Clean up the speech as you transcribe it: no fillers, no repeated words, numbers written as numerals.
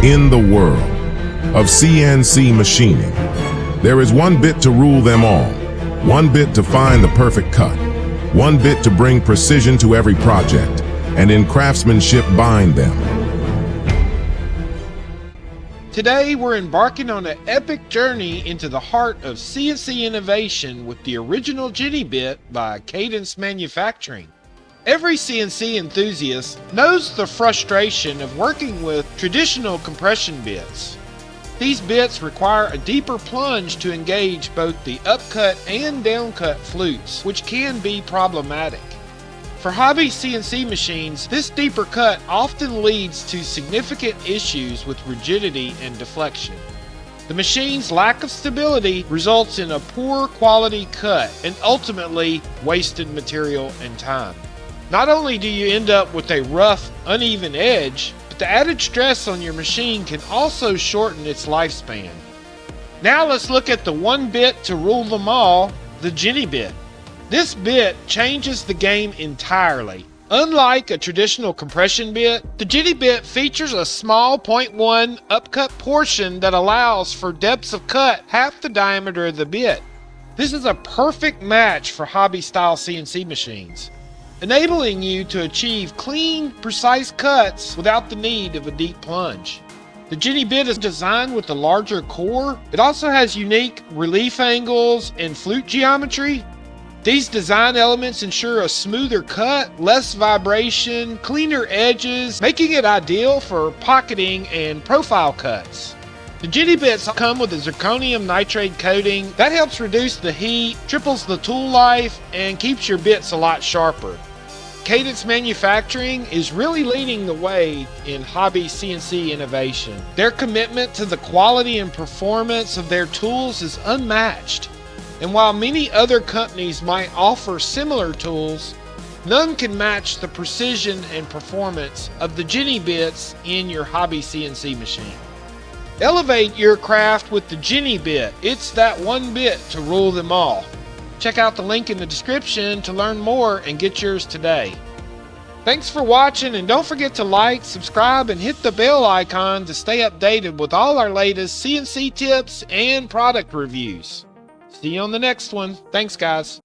In the world of CNC machining, there is one bit to rule them all, one bit to find the perfect cut, one bit to bring precision to every project, and in craftsmanship bind them. Today, we're embarking on an epic journey into the heart of CNC innovation with the original Jenny bit by Cadence Manufacturing. Every CNC enthusiast knows the frustration of working with traditional compression bits. These bits require a deeper plunge to engage both the upcut and downcut flutes, which can be problematic. For hobby CNC machines, this deeper cut often leads to significant issues with rigidity and deflection. The machine's lack of stability results in a poor quality cut and ultimately wasted material and time. Not only do you end up with a rough, uneven edge, but the added stress on your machine can also shorten its lifespan. Now let's look at the one bit to rule them all, the Jenny bit. This bit changes the game entirely. Unlike a traditional compression bit, the Jenny bit features a small 0.1 upcut portion that allows for depths of cut half the diameter of the bit. This is a perfect match for hobby-style CNC machines, enabling you to achieve clean, precise cuts without the need of a deep plunge. The Jenny bit is designed with a larger core. It also has unique relief angles and flute geometry. These design elements ensure a smoother cut, less vibration, cleaner edges, making it ideal for pocketing and profile cuts. The Jenny bits come with a zirconium nitride coating that helps reduce the heat, triples the tool life, and keeps your bits a lot sharper. Cadence Manufacturing is really leading the way in hobby CNC innovation. Their commitment to the quality and performance of their tools is unmatched. And while many other companies might offer similar tools, none can match the precision and performance of the Jenny bits in your hobby CNC machine. Elevate your craft with the Jenny bit. It's that one bit to rule them all. Check out the link in the description to learn more and get yours today. Thanks for watching, and don't forget to like, subscribe, and hit the bell icon to stay updated with all our latest CNC tips and product reviews. See you on the next one. Thanks, guys.